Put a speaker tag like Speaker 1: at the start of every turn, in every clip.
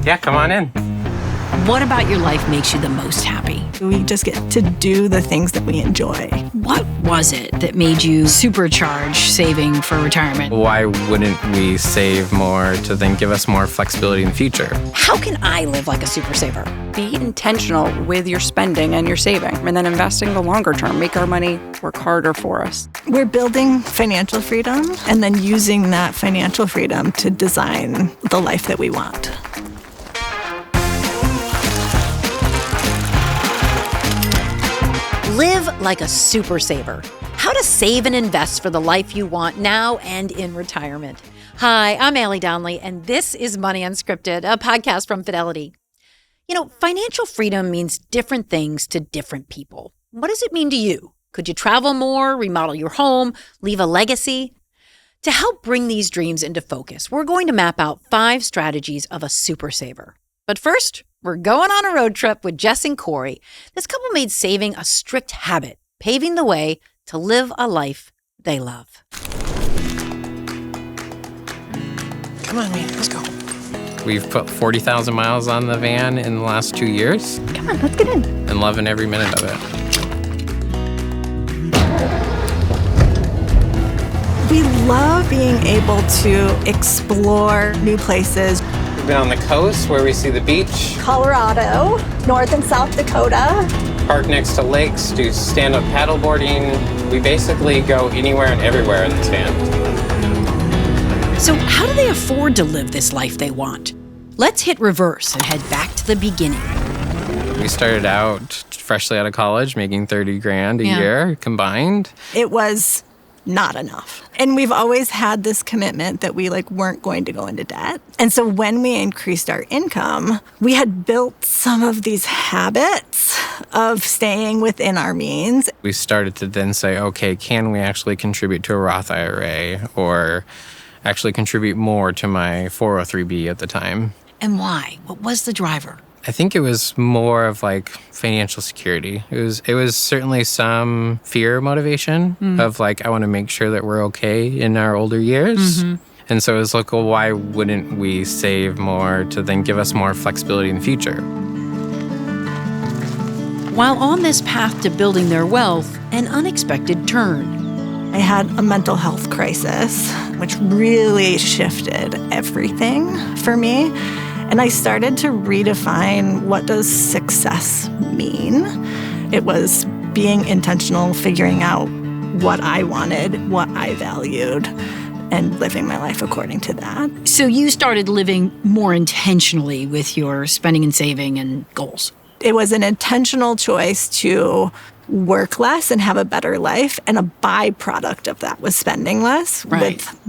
Speaker 1: Yeah, come on in.
Speaker 2: What about your life makes you the most happy?
Speaker 3: We just get to do the things that we enjoy.
Speaker 2: What was it that made you supercharge saving for retirement?
Speaker 1: Why wouldn't we save more to then give us more flexibility in the future?
Speaker 2: How can I live like a super saver?
Speaker 4: Be intentional with your spending and your saving, and then investing the longer term. Make our money work harder for us.
Speaker 3: We're building financial freedom and then using that financial freedom to design the life that we want.
Speaker 2: Live like a super saver. How to save and invest for the life you want now and in retirement. Hi, I'm Allie Downley, and this is Money Unscripted, a podcast from Fidelity. You know, financial freedom means different things to different people. What does it mean to you? Could you travel more, remodel your home, leave a legacy? To help bring these dreams into focus, we're going to map out 5 strategies of a super saver. But first, we're going on a road trip with Jess and Corey. This couple made saving a strict habit, paving the way to live a life they love.
Speaker 1: Come on, man, let's go. We've put 40,000 miles on the van in the last 2 years.
Speaker 3: Come on, let's get in.
Speaker 1: And loving every minute of it.
Speaker 3: We love being able to explore new places.
Speaker 1: We've been on the coast where we see the beach,
Speaker 3: Colorado, North and South Dakota.
Speaker 1: park next to lakes, do stand-up paddleboarding. We basically go anywhere and everywhere in this van.
Speaker 2: So how do they afford to live this life they want? Let's hit reverse and head back to the beginning.
Speaker 1: We started out freshly out of college, making 30 grand a year combined.
Speaker 3: It was not enough. And we've always had this commitment that we weren't going to go into debt. And so when we increased our income, we had built some of these habits of staying within our means.
Speaker 1: We started to then say, okay, can we actually contribute to a Roth IRA or actually contribute more to my 403B at the time?
Speaker 2: And why? What was the driver?
Speaker 1: I think it was more of financial security. It was certainly some fear motivation of I want to make sure that we're okay in our older years. And so it was well, why wouldn't we save more to then give us more flexibility in the future?
Speaker 2: While on this path to building their wealth, an unexpected turn.
Speaker 3: I had a mental health crisis, which really shifted everything for me. And I started to redefine what does success mean. It was being intentional, figuring out what I wanted, what I valued, and living my life according to that.
Speaker 2: So you started living more intentionally with your spending and saving and goals.
Speaker 3: It was an intentional choice to work less and have a better life, and a byproduct of that was spending less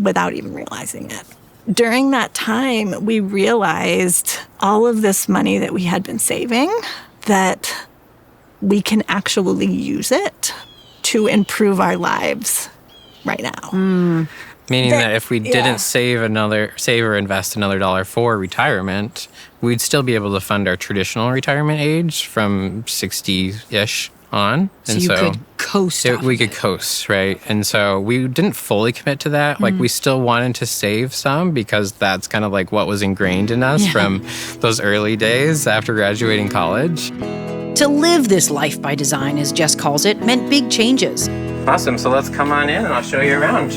Speaker 3: without even realizing it. During that time, we realized all of this money that we had been saving, that we can actually use it to improve our lives right now.
Speaker 1: Meaning that if we didn't save or invest another dollar for retirement, we'd still be able to fund our traditional retirement age from 60-ish on.
Speaker 2: So you could coast off
Speaker 1: we could coast, right? And so we didn't fully commit to that. We still wanted to save some because that's kind of what was ingrained in us from those early days after graduating college.
Speaker 2: To live this life by design, as Jess calls it, meant big changes.
Speaker 1: Awesome. So let's come on in and I'll show you around.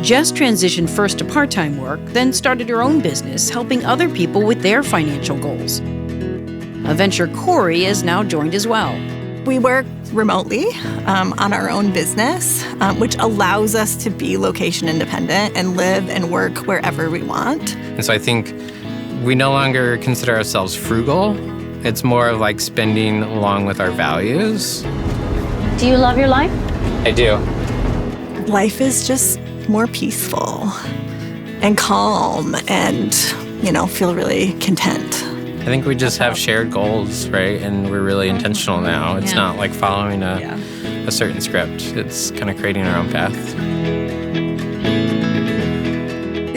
Speaker 2: Jess transitioned first to part-time work, then started her own business, helping other people with their financial goals. A venture Corey has now joined as well.
Speaker 3: We work remotely on our own business, which allows us to be location independent and live and work wherever we want.
Speaker 1: And so I think we no longer consider ourselves frugal. It's more of spending along with our values.
Speaker 5: Do you love your life?
Speaker 1: I do.
Speaker 3: Life is just more peaceful and calm and, feel really content.
Speaker 1: I think we just have shared goals, right? And we're really intentional now. It's not following a certain script. It's kind of creating our own path.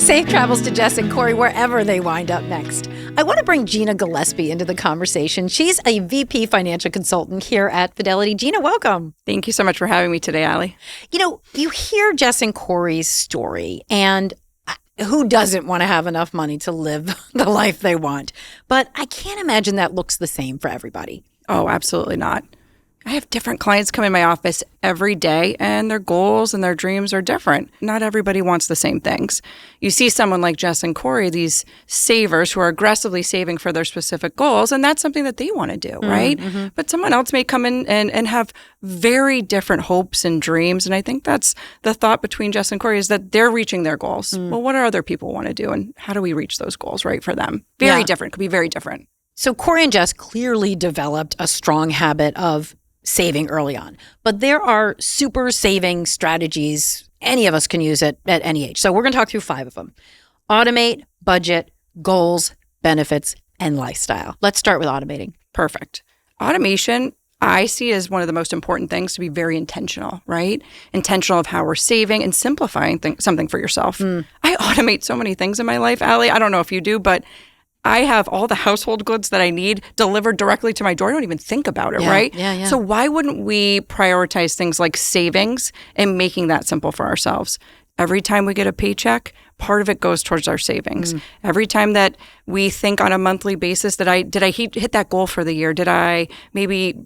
Speaker 2: Safe travels to Jess and Corey wherever they wind up next. I want to bring Gina Gillespie into the conversation. She's a VP financial consultant here at Fidelity. Gina, welcome.
Speaker 4: Thank you so much for having me today, Allie.
Speaker 2: You hear Jess and Corey's story, and who doesn't want to have enough money to live the life they want? But I can't imagine that looks the same for everybody.
Speaker 4: Oh, absolutely not. I have different clients come in my office every day, and their goals and their dreams are different. Not everybody wants the same things. You see someone like Jess and Corey, these savers who are aggressively saving for their specific goals, and that's something that they want to do, right? Mm-hmm. But someone else may come in and have very different hopes and dreams, and I think that's the thought between Jess and Corey is that they're reaching their goals. Well, what do other people want to do, and how do we reach those goals, right, for them? Very different. Could be very different.
Speaker 2: So Corey and Jess clearly developed a strong habit of saving early on. But there are super saving strategies. Any of us can use it at any age. So we're going to talk through 5 of them. Automate, budget, goals, benefits, and lifestyle. Let's start with automating.
Speaker 4: Perfect. Automation, I see as one of the most important things to be very intentional, right? Intentional of how we're saving and simplifying something for yourself. I automate so many things in my life, Allie. I don't know if you do, but I have all the household goods that I need delivered directly to my door. I don't even think about it, right?
Speaker 2: Yeah.
Speaker 4: So why wouldn't we prioritize things like savings and making that simple for ourselves? Every time we get a paycheck, part of it goes towards our savings. Every time that we think on a monthly basis that did I hit that goal for the year? Did I maybe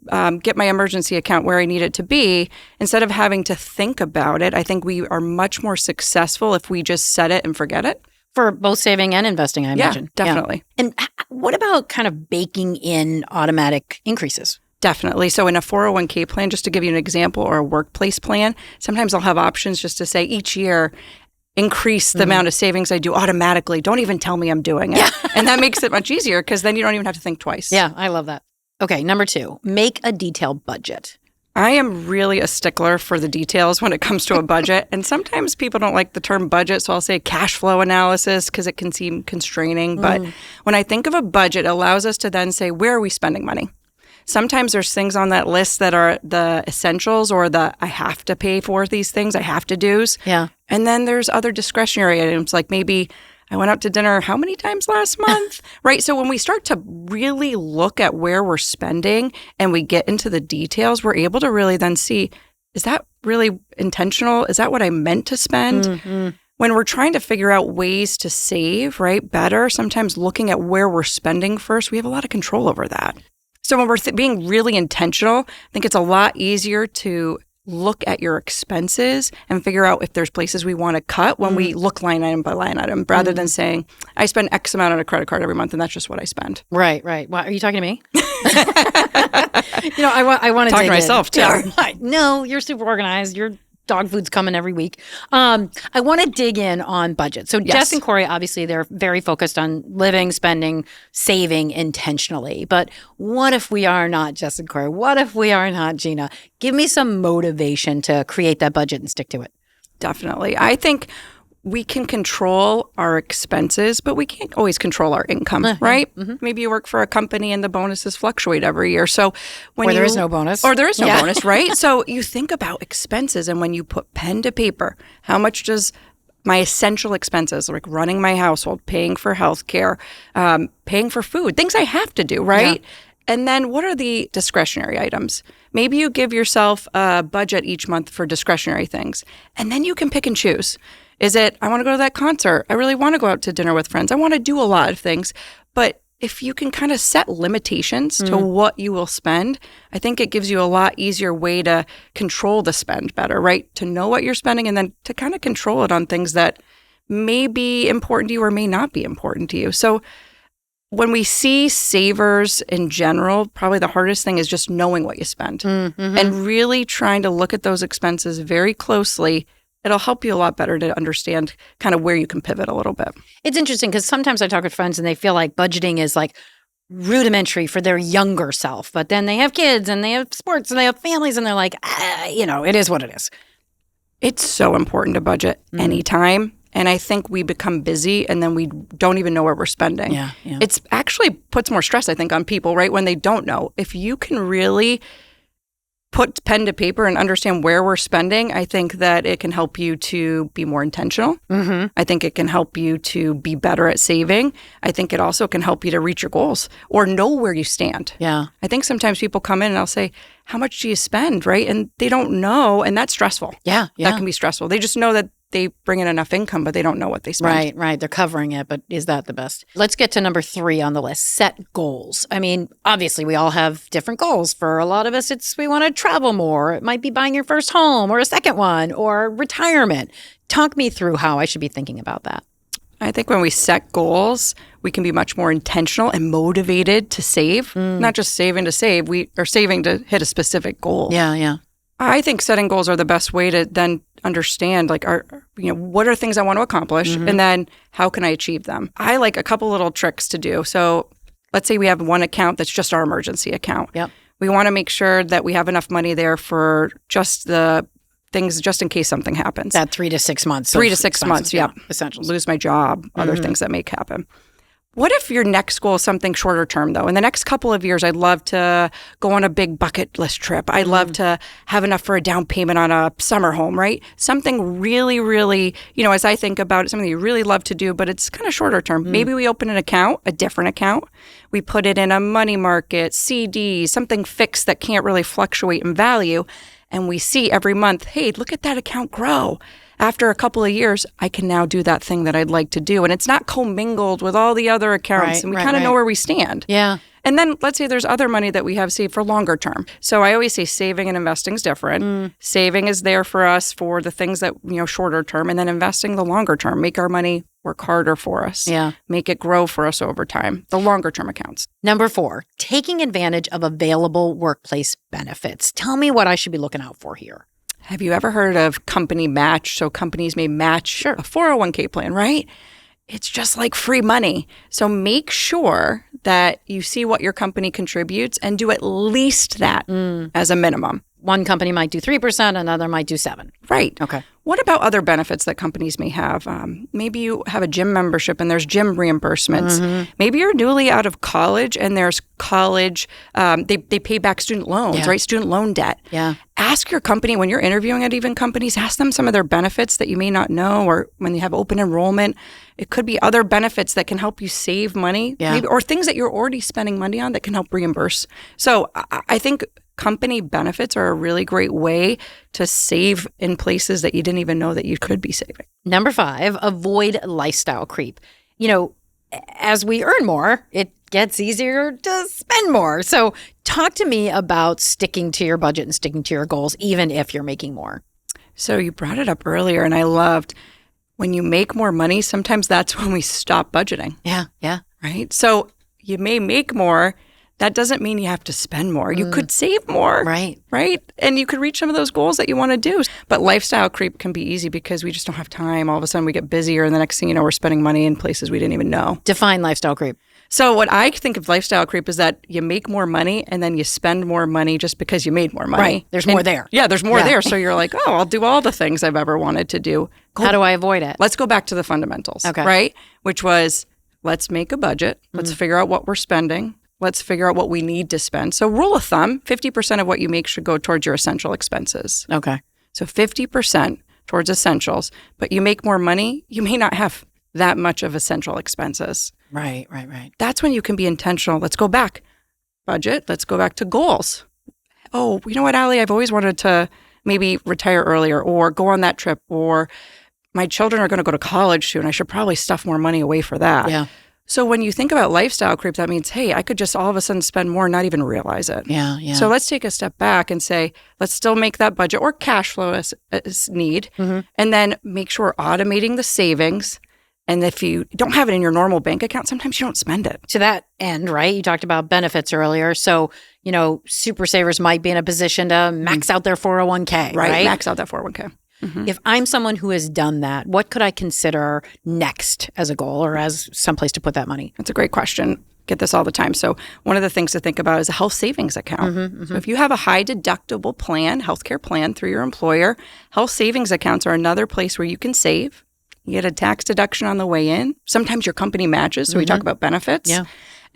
Speaker 4: get my emergency account where I need it to be? Instead of having to think about it, I think we are much more successful if we just set it and forget it.
Speaker 2: For both saving and investing, I imagine.
Speaker 4: Definitely.
Speaker 2: Yeah. And what about kind of baking in automatic increases?
Speaker 4: Definitely. So in a 401k plan, just to give you an example, or a workplace plan, sometimes I'll have options just to say each year, increase the amount of savings I do automatically. Don't even tell me I'm doing it. Yeah. And that makes it much easier because then you don't even have to think twice.
Speaker 2: Yeah, I love that. Okay, number 2, make a detailed budget.
Speaker 4: I am really a stickler for the details when it comes to a budget. And sometimes people don't like the term budget, so I'll say cash flow analysis because it can seem constraining. But when I think of a budget, it allows us to then say, where are we spending money? Sometimes there's things on that list that are the essentials or the I have to pay for these things, I have to do's.
Speaker 2: Yeah.
Speaker 4: And then there's other discretionary items like maybe I went out to dinner how many times last month, right? So when we start to really look at where we're spending and we get into the details, we're able to really then see, is that really intentional? Is that what I meant to spend? When we're trying to figure out ways to save, right, better, sometimes looking at where we're spending first, we have a lot of control over that. So when we're being really intentional, I think it's a lot easier to look at your expenses and figure out if there's places we want to cut when we look line item by line item, rather than saying, I spend X amount on a credit card every month and that's just what I spend.
Speaker 2: Right. Well, are you talking to me? I want to
Speaker 4: talk to myself too.
Speaker 2: Yeah, right. No, you're super organized. Your dog food's coming every week. I want to dig in on budget. So Jess and Corey, obviously, they're very focused on living, spending, saving intentionally. But what if we are not Jess and Corey? What if we are not Gina? Give me some motivation to create that budget and stick to it.
Speaker 4: Definitely. I think we can control our expenses, but we can't always control our income, right? Maybe you work for a company and the bonuses fluctuate every year. So when
Speaker 2: there is no bonus.
Speaker 4: Or there is no bonus, right? So you think about expenses, and when you put pen to paper, how much does my essential expenses, like running my household, paying for healthcare, paying for food, things I have to do, right? Yeah. And then what are the discretionary items? Maybe you give yourself a budget each month for discretionary things, and then you can pick and choose. Is it, I want to go to that concert. I really want to go out to dinner with friends. I want to do a lot of things. But if you can kind of set limitations to what you will spend, I think it gives you a lot easier way to control the spend better, right? To know what you're spending and then to kind of control it on things that may be important to you or may not be important to you. So when we see savers in general, probably the hardest thing is just knowing what you spend and really trying to look at those expenses very closely. It'll help you a lot better to understand kind of where you can pivot a little bit.
Speaker 2: It's interesting because sometimes I talk with friends and they feel like budgeting is like rudimentary for their younger self, but then they have kids and they have sports and they have families and they're like, it is what it is.
Speaker 4: It's so important to budget anytime. And I think we become busy and then we don't even know where we're spending.
Speaker 2: Yeah.
Speaker 4: It's actually puts more stress, I think, on people, right? When they don't know. If you can really put pen to paper and understand where we're spending, I think that it can help you to be more intentional. I think it can help you to be better at saving. I think it also can help you to reach your goals or know where you stand.
Speaker 2: Yeah.
Speaker 4: I think sometimes people come in and I'll say, how much do you spend, right? And they don't know, and that's stressful.
Speaker 2: Yeah.
Speaker 4: That can be stressful. They just know that they bring in enough income, but they don't know what they spend.
Speaker 2: Right. They're covering it, but is that the best? Let's get to number 3 on the list, set goals. I mean, obviously we all have different goals. For a lot of us, it's we want to travel more. It might be buying your first home or a second one or retirement. Talk me through how I should be thinking about that.
Speaker 4: I think when we set goals, we can be much more intentional and motivated to save, not just saving to save, we are saving to hit a specific goal.
Speaker 2: Yeah.
Speaker 4: I think setting goals are the best way to then understand, like, what are things I want to accomplish, and then how can I achieve them? I like a couple little tricks to do. So let's say we have one account that's just our emergency account.
Speaker 2: Yep.
Speaker 4: We want to make sure that we have enough money there for just the things, just in case something happens.
Speaker 2: That 3 to 6 months.
Speaker 4: 3 to 6 months, yeah.
Speaker 2: Essentials.
Speaker 4: Lose my job, other things that may happen. What if your next goal is something shorter term, though? In the next couple of years, I'd love to go on a big bucket list trip. I'd love to have enough for a down payment on a summer home, right? Something really, really, as I think about it, something you really love to do, but it's kind of shorter term. Maybe we open an account, a different account. We put it in a money market, CD, something fixed that can't really fluctuate in value. And we see every month, hey, look at that account grow. After a couple of years, I can now do that thing that I'd like to do. And it's not commingled with all the other accounts. And we kind of know where we stand.
Speaker 2: Yeah.
Speaker 4: And then let's say there's other money that we have saved for longer term. So I always say saving and investing is different. Saving is there for us for the things that, shorter term. And then investing the longer term. Make our money work harder for us.
Speaker 2: Yeah.
Speaker 4: Make it grow for us over time. The longer term accounts.
Speaker 2: Number 4, taking advantage of available workplace benefits. Tell me what I should be looking out for here.
Speaker 4: Have you ever heard of company match? So companies may match a 401k plan, right? It's just like free money. So make sure that you see what your company contributes and do at least that as a minimum.
Speaker 2: One company might do 3%, another might do 7%.
Speaker 4: Right.
Speaker 2: Okay.
Speaker 4: What about other benefits that companies may have? Maybe you have a gym membership and there's gym reimbursements. Maybe you're newly out of college and there's college, they pay back student loans, right? Student loan debt.
Speaker 2: Yeah.
Speaker 4: Ask your company, when you're interviewing at even companies, ask them some of their benefits that you may not know, or when you have open enrollment, it could be other benefits that can help you save money, maybe, or things that you're already spending money on that can help reimburse. So I think company benefits are a really great way to save in places that you didn't even know that you could be saving.
Speaker 2: Number 5, avoid lifestyle creep. As we earn more, it gets easier to spend more. So talk to me about sticking to your budget and sticking to your goals, even if you're making more.
Speaker 4: So you brought it up earlier, and I loved when you make more money, sometimes that's when we stop budgeting.
Speaker 2: Yeah.
Speaker 4: Right? So you may make more. That doesn't mean you have to spend more. You could save more.
Speaker 2: Right.
Speaker 4: And you could reach some of those goals that you want to do. But lifestyle creep can be easy because we just don't have time. All of a sudden we get busier, and the next thing you know, we're spending money in places we didn't even know.
Speaker 2: Define lifestyle creep.
Speaker 4: So what I think of lifestyle creep is that you make more money and then you spend more money just because you made more money.
Speaker 2: Right. There's more there.
Speaker 4: Yeah, there's more there. So you're like, I'll do all the things I've ever wanted to do.
Speaker 2: How do I avoid it?
Speaker 4: Let's go back to the fundamentals, right? Which was, let's make a budget. Let's figure out what we're spending. Let's figure out what we need to spend. So rule of thumb, 50% of what you make should go towards your essential expenses.
Speaker 2: Okay.
Speaker 4: So 50% towards essentials, but you make more money, you may not have that much of essential expenses.
Speaker 2: Right.
Speaker 4: That's when you can be intentional. Let's go back. Budget. Let's go back to goals. Oh, you know what, Allie? I've always wanted to maybe retire earlier or go on that trip, or my children are going to go to college soon. I should probably stuff more money away for that.
Speaker 2: Yeah.
Speaker 4: So when you think about lifestyle creep, that means, hey, I could just all of a sudden spend more and not even realize it.
Speaker 2: Yeah.
Speaker 4: So let's take a step back and say, let's still make that budget or cash flow as need, and then make sure we're automating the savings. And if you don't have it in your normal bank account, sometimes you don't spend it.
Speaker 2: To that end, right? You talked about benefits earlier. So, super savers might be in a position to max out their 401k, right?
Speaker 4: Max out that 401k.
Speaker 2: If I'm someone who has done that, what could I consider next as a goal or as someplace to put that money?
Speaker 4: That's a great question. Get this all the time. So one of the things to think about is a health savings account. So if you have a high deductible plan, healthcare plan through your employer, health savings accounts are another place where you can save. You get a tax deduction on the way in. Sometimes your company matches. So we talk about benefits.
Speaker 2: Yeah.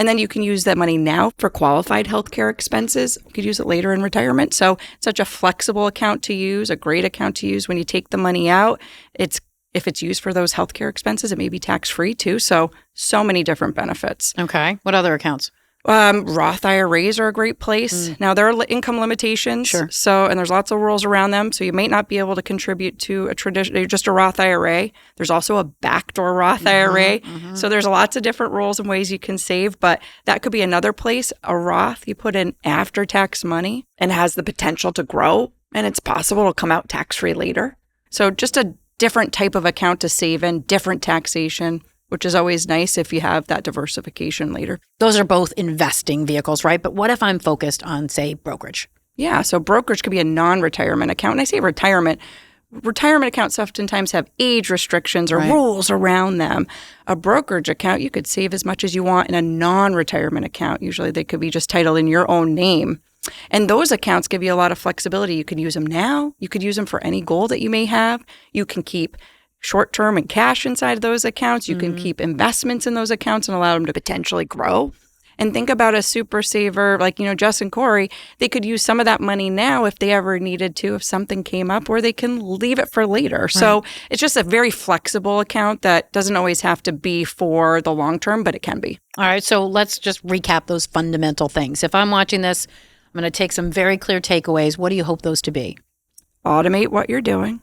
Speaker 4: And then you can use that money now for qualified healthcare expenses. You could use it later in retirement. So it's such a flexible account to use, a great account to use when you take the money out. If it's used for those healthcare expenses, it may be tax-free too. So many different benefits.
Speaker 2: Okay. What other accounts?
Speaker 4: Roth IRAs are a great place. Now, there are income limitations.
Speaker 2: Sure.
Speaker 4: So, and there's lots of rules around them. So you may not be able to contribute to just a Roth IRA. There's also a backdoor Roth IRA. So there's lots of different rules and ways you can save, but that could be another place. A Roth, you put in after-tax money and has the potential to grow, and it's possible it'll come out tax-free later. So just a different type of account to save in, different taxation, which is always nice if you have that diversification later.
Speaker 2: Those are both investing vehicles, right? But what if I'm focused on, say, brokerage?
Speaker 4: Yeah, so brokerage could be a non-retirement account. And I say retirement accounts oftentimes have age restrictions or rules around them. A brokerage account, you could save as much as you want in a non-retirement account. Usually they could be just titled in your own name. And those accounts give you a lot of flexibility. You can use them now. You could use them for any goal that you may have. You can keep short-term and cash inside of those accounts. You can keep investments in those accounts and allow them to potentially grow. And think about a super saver like, Jess and Corey. They could use some of that money now if they ever needed to, if something came up, or they can leave it for later. Right. So it's just a very flexible account that doesn't always have to be for the long term, but it can be.
Speaker 2: All right, so let's just recap those fundamental things. If I'm watching this, I'm going to take some very clear takeaways. What do you hope those to be?
Speaker 4: Automate what you're doing,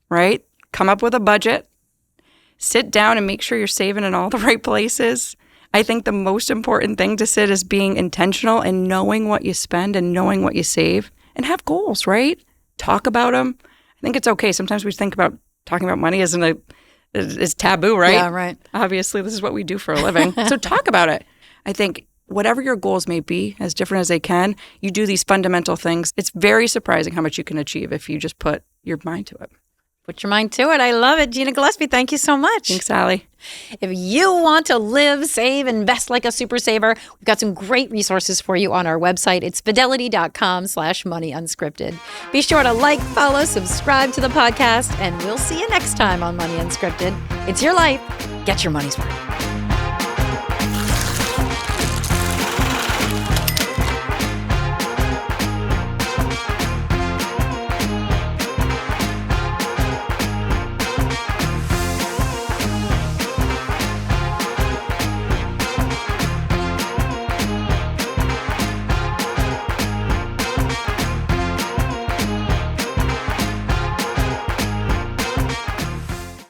Speaker 4: right? Come up with a budget, sit down and make sure you're saving in all the right places. I think the most important thing to Sid is being intentional and knowing what you spend and knowing what you save, and have goals, right? Talk about them. I think it's okay. Sometimes we think about talking about money as taboo, right?
Speaker 2: Yeah, right.
Speaker 4: Obviously, this is what we do for a living. So talk about it. I think whatever your goals may be, as different as they can, you do these fundamental things. It's very surprising how much you can achieve if you just put your mind to it.
Speaker 2: Put your mind to it. I love it. Gina Gillespie, thank you so much.
Speaker 4: Thanks, Allie.
Speaker 2: If you want to live, save, invest like a super saver, we've got some great resources for you on our website. It's fidelity.com/moneyunscripted. Be sure to like, follow, subscribe to the podcast, and we'll see you next time on Money Unscripted. It's your life. Get your money's worth.